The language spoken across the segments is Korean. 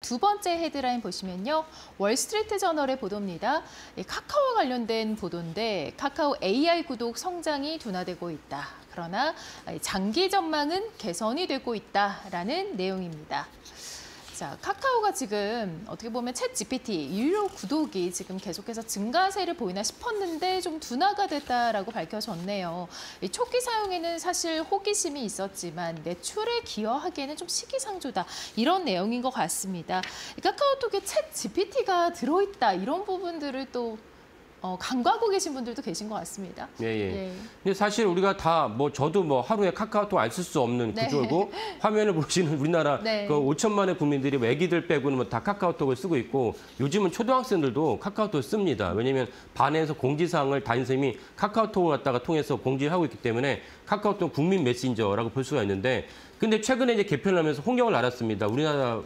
두 번째 헤드라인 보시면요. 월스트리트 저널의 보도입니다. 카카오와 관련된 보도인데 카카오 AI 구독 성장이 둔화되고 있다. 그러나 장기 전망은 개선이 되고 있다라는 내용입니다. 자, 카카오가 지금 어떻게 보면 챗 GPT 유료 구독이 지금 계속해서 증가세를 보이나 싶었는데 좀 둔화가 됐다라고 밝혀졌네요. 이 초기 사용에는 사실 호기심이 있었지만 매출에 기여하기에는 좀 시기상조다. 이런 내용인 것 같습니다. 카카오톡에 챗 GPT가 들어있다. 이런 부분들을 또 간과하고 계신 분들도 계신 것 같습니다. 예. 근데 사실 우리가 다 저도 하루에 카카오톡 안 쓸 수 없는 구조고 화면을 보시는 우리나라 그 5천만의 국민들이 애기들 빼고는 다 카카오톡을 쓰고 있고 요즘은 초등학생들도 카카오톡을 씁니다. 왜냐하면 반에서 공지사항을 담임선생님이 카카오톡을 갖다가 통해서 공지를 하고 있기 때문에 카카오톡 국민 메신저라고 볼 수가 있는데 근데 최근에 이제 개편을 하면서 홍역을 알았습니다. 우리나라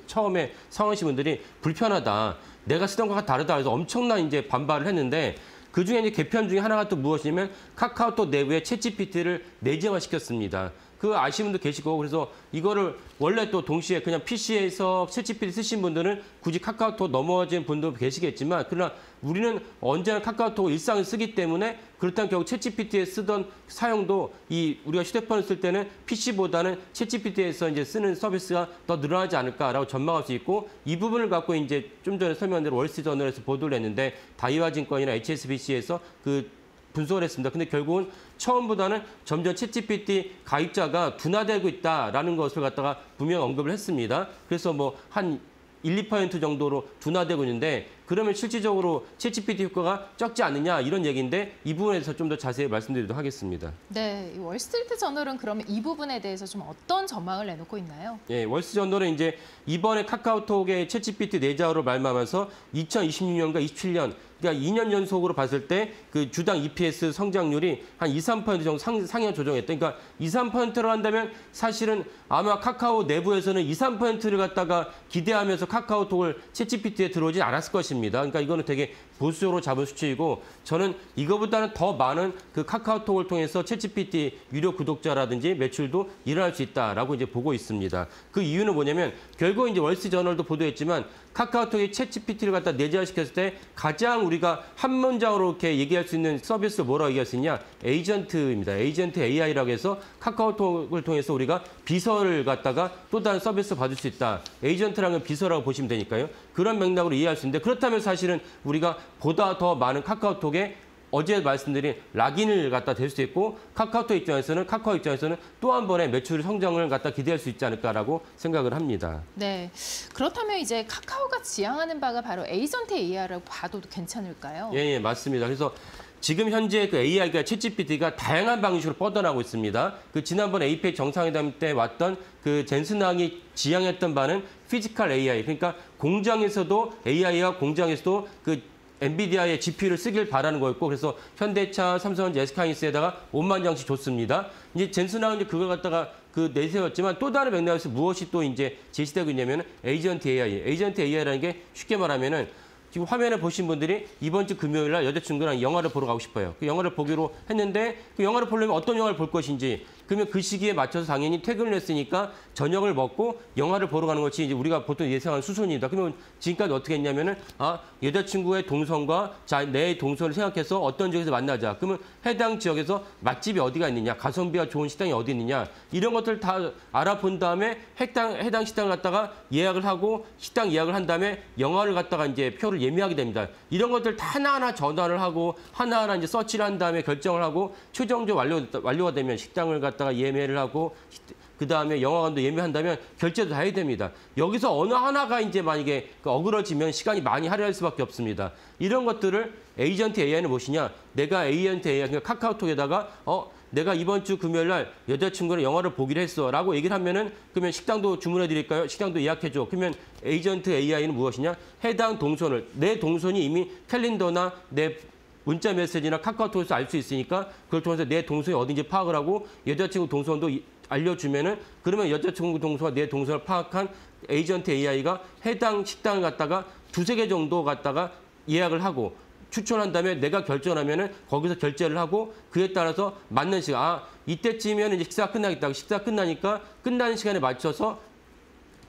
처음에 상황하신 분들이 불편하다. 내가 쓰던 것과 다르다 해서 엄청난 이제 반발을 했는데 그중에 이제 개편 중에 하나가 또 무엇이냐면 카카오톡 내부에 챗GPT를 내재화시켰습니다. 그 아시는 분도 계시고 그래서 이거를 원래 또 동시에 그냥 PC에서 챗GPT 쓰신 분들은 굳이 카카오톡 넘어진 분도 계시겠지만 그러나 우리는 언제나 카카오톡 일상을 쓰기 때문에 그렇다면 결국 챗GPT에 쓰던 사용도 우리가 휴대폰을 쓸 때는 PC보다는 챗GPT에서 이제 쓰는 서비스가 더 늘어나지 않을까라고 전망할 수 있고 이 부분을 갖고 이제 좀 전에 설명한 대로 월스트리트저널에서 보도를 했는데 다이와증권이나 HSBC에서 분석을 했습니다. 근데 결국은 처음보다는 점점 챗GPT 가입자가 둔화되고 있다라는 것을 갖다가 분명 언급을 했습니다. 그래서 한 1, 2% 정도로 둔화되고 있는데 그러면 실질적으로 챗GPT 효과가 적지 않느냐 이런 얘기인데 이 부분에서 좀 더 자세히 말씀드리도록 하겠습니다. 네, 월스트리트 저널은 그러면 이 부분에 대해서 좀 어떤 전망을 내놓고 있나요? 예, 월스트리트저널은 이제 이번에 카카오톡의 챗GPT 내재화로 말미암아서 2026년과 27년 그러니까 2년 연속으로 봤을 때 그 주당 EPS 성장률이 한 2, 3% 정도 상향 조정했다. 그러니까 2, 3%로 한다면 사실은 아마 카카오 내부에서는 2, 3%를 갖다가 기대하면서 카카오톡을 챗GPT에 들어오진 않았을 것입니다. 그러니까 이거는 되게 보수적으로 잡은 수치이고 저는 이거보다는 더 많은 그 카카오톡을 통해서 챗GPT 유료 구독자라든지 매출도 일어날 수 있다라고 이제 보고 있습니다. 그 이유는 뭐냐면 결국 이제 월스트리트저널도 보도했지만 카카오톡이 챗GPT를 갖다 내재화시켰을 때 가장 우리가 한 문장으로 이렇게 얘기할 수 있는 서비스를 뭐라고 얘기할 수 있냐? 에이전트입니다. 에이전트 AI라고 해서 카카오톡을 통해서 우리가 비서를 갖다가 또 다른 서비스를 받을 수 있다. 에이전트라는 건 비서라고 보시면 되니까요. 그런 맥락으로 이해할 수 있는데 그렇다면 사실은 우리가 보다 더 많은 카카오톡에 어제 말씀드린 락인을 갖다 댈 수 있고 카카오 입장에서는 또 한 번의 매출 성장을 갖다 기대할 수 있지 않을까라고 생각을 합니다. 네, 그렇다면 이제 카카오가 지향하는 바가 바로 에이전트 AI라고 봐도 괜찮을까요? 예, 맞습니다. 그래서 지금 현재 그 AI가 챗GPT가 다양한 방식으로 뻗어나가고 있습니다. 그 지난번 APEC 정상회담 때 왔던 그 젠슨왕이 지향했던 바는 피지컬 AI, 그러니까 공장에서도 AI와 공장에서도 그 엔비디아의 GPU를 쓰길 바라는 거였고 그래서 현대차, 삼성전자, SK하이닉스에다가 5만 장씩 줬습니다. 이제 젠슨왕은 이제 그걸 갖다가 내세웠지만 또 다른 맥락에서 무엇이 또 이제 제시되고 있냐면 에이전트 AI. 에이전트 AI라는 게 쉽게 말하면은 지금 화면에 보신 분들이 이번 주 금요일 날 여자친구랑 영화를 보러 가고 싶어요. 그 영화를 보기로 했는데 그 영화를 보려면 어떤 영화를 볼 것인지 그러면 그 시기에 맞춰서 당연히 퇴근을 했으니까 저녁을 먹고 영화를 보러 가는 것이 이제 우리가 보통 예상하는 수순이다. 그러면 지금까지 어떻게 했냐면은 여자친구의 동선과 내 동선을 생각해서 어떤 지역에서 만나자. 그러면 해당 지역에서 맛집이 어디가 있느냐, 가성비가 좋은 식당이 어디 있느냐 이런 것들 다 알아본 다음에 해당 식당을 갖다가 예약을 하고 식당 예약을 한 다음에 영화를 갖다가 이제 표를 예매하게 됩니다. 이런 것들 다 하나하나 전화를 하고 하나하나 이제 서치를 한 다음에 결정을 하고 최종적으로 완료가 되면 식당을 갖다가 예매를 하고 그다음에 영화관도 예매한다면 결제도 다 해야 됩니다. 여기서 어느 하나가 이제 만약에 어그러지면 시간이 많이 할애할 수밖에 없습니다. 이런 것들을 에이전트 AI는 무엇이냐? 내가 에이전트 AI, 그러니까 카카오톡에다가 내가 이번 주 금요일 날 여자친구랑 영화를 보기로 했어 라고 얘기를 하면은 그러면 식당도 주문해 드릴까요? 식당도 예약해 줘. 그러면 에이전트 AI는 무엇이냐? 해당 동선을 내 동선이 이미 캘린더나 내 문자 메시지나 카카오톡에서 알 수 있으니까 그걸 통해서 내 동선이 어딘지 파악을 하고 여자친구 동선도 알려주면은 그러면 여자친구 동선과 내 동선을 파악한 에이전트 AI가 해당 식당을 갖다가 2-3개 정도 갖다가 예약을 하고 추천한 다음에 내가 결정하면은 거기서 결제를 하고 그에 따라서 맞는 시간, 이때쯤이면 이제 식사가 끝나겠다. 식사 끝나니까 끝나는 시간에 맞춰서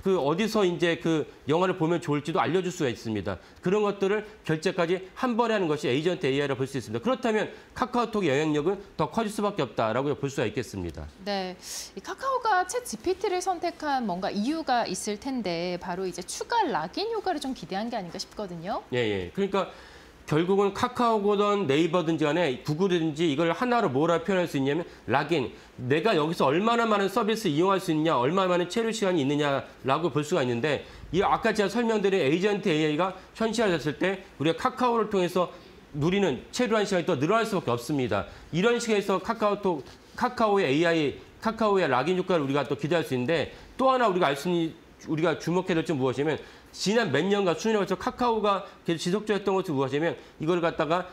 그 어디서 이제 그 영화를 보면 좋을지도 알려줄 수가 있습니다. 그런 것들을 결제까지 한 번에 하는 것이 에이전트 AI라고 볼 수 있습니다. 그렇다면 카카오톡의 영향력은 더 커질 수밖에 없다라고 볼 수가 있겠습니다. 네, 이 카카오가 챗 GPT를 선택한 뭔가 이유가 있을 텐데 바로 이제 추가 락인 효과를 좀 기대한 게 아닌가 싶거든요. 예. 그러니까 결국은 카카오든 네이버든지 간에 구글이든지 이걸 하나로 뭐라 표현할 수 있냐면 락인. 내가 여기서 얼마나 많은 서비스 이용할 수 있냐, 얼마나 많은 체류 시간이 있느냐라고 볼 수가 있는데 이 아까 제가 설명드린 에이전트 AI가 현실화됐을 때 우리가 카카오를 통해서 누리는 체류한 시간이 더 늘어날 수밖에 없습니다. 이런 식에서 카카오의 AI, 카카오의 락인 효과를 우리가 또 기대할 수 있는데 또 하나 우리가 주목해야 될 점 무엇이냐면 지난 몇 년간 수년에 걸쳐 카카오가 계속 지속적으로 했던 것이 무엇이냐면 이걸 갖다가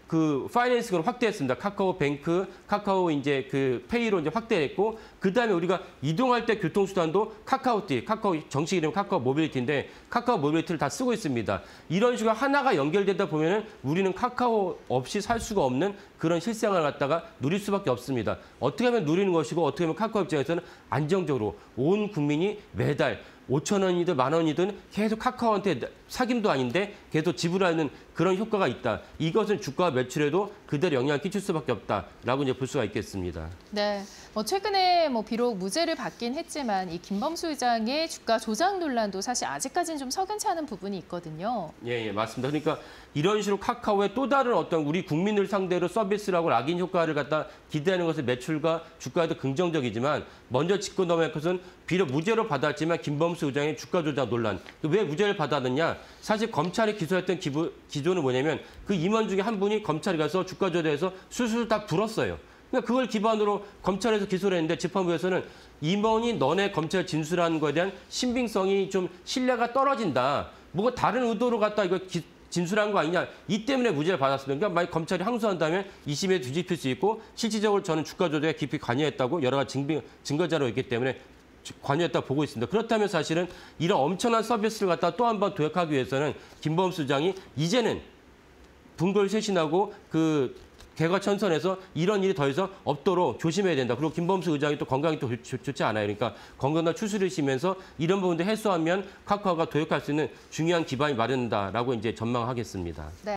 그 파이낸싱을 확대했습니다. 카카오뱅크, 카카오 이제 그 페이로 이제 확대했고 그다음에 우리가 이동할 때 교통수단도 카카오티, 카카오 정식 이름 카카오 모빌리티인데 카카오 모빌리티를 다 쓰고 있습니다. 이런 식으로 하나가 연결되다 보면은 우리는 카카오 없이 살 수가 없는 그런 실생활을 갖다가 누릴 수밖에 없습니다. 어떻게 하면 누리는 것이고 어떻게 하면 카카오 입장에서는 안정적으로 온 국민이 매달 5,000원이든 10,000원이든 계속 카카오한테 사김도 아닌데 계속 지불하는 그런 효과가 있다. 이것은 주가 매출에도 그대로 영향을 끼칠 수밖에 없다라고 이제 볼 수가 있겠습니다. 네, 최근에 비록 무죄를 받긴 했지만 이 김범수 의장의 주가 조작 논란도 사실 아직까지는 좀 석연치 않은 부분이 있거든요. 예, 맞습니다. 그러니까 이런 식으로 카카오의 또 다른 어떤 우리 국민을 상대로 서비스라고 락인 효과를 갖다 기대하는 것은 매출과 주가에도 긍정적이지만 먼저 짚고 넘어갈 것은 비록 무죄로 받았지만 김범수 의장의 주가 조작 논란. 왜 무죄를 받았느냐? 사실 검찰이 기소했던 기조는 뭐냐면 그 임원 중에 한 분이 검찰에 가서 주가 조작해서 술술 다 불었어요. 그러니까 그걸 기반으로 검찰에서 기소를 했는데 재판부에서는 임원이 너네 검찰 진술한 거에 대한 신빙성이 좀 신뢰가 떨어진다. 뭐가 다른 의도로 갖다 이거 진술한 거 아니냐. 이 때문에 무죄를 받았습니다. 그러니까 만약 검찰이 항소한다면 2심에 뒤집힐 수 있고 실질적으로 저는 주가 조작에 깊이 관여했다고 여러 가지 증거자료가 있기 때문에 관여했다고 보고 있습니다. 그렇다면 사실은 이런 엄청난 서비스를 갖다 또 한 번 도약하기 위해서는 김범수 의장이 이제는 분골 쇄신하고 그 개과천선해서 이런 일이 더 이상 없도록 조심해야 된다. 그리고 김범수 의장이 또 건강이 또 좋지 않아요. 그러니까 건강과 추스를 쉬면서 이런 부분도 해소하면 카카오가 도약할 수 있는 중요한 기반이 마련된다라고 이제 전망하겠습니다. 네.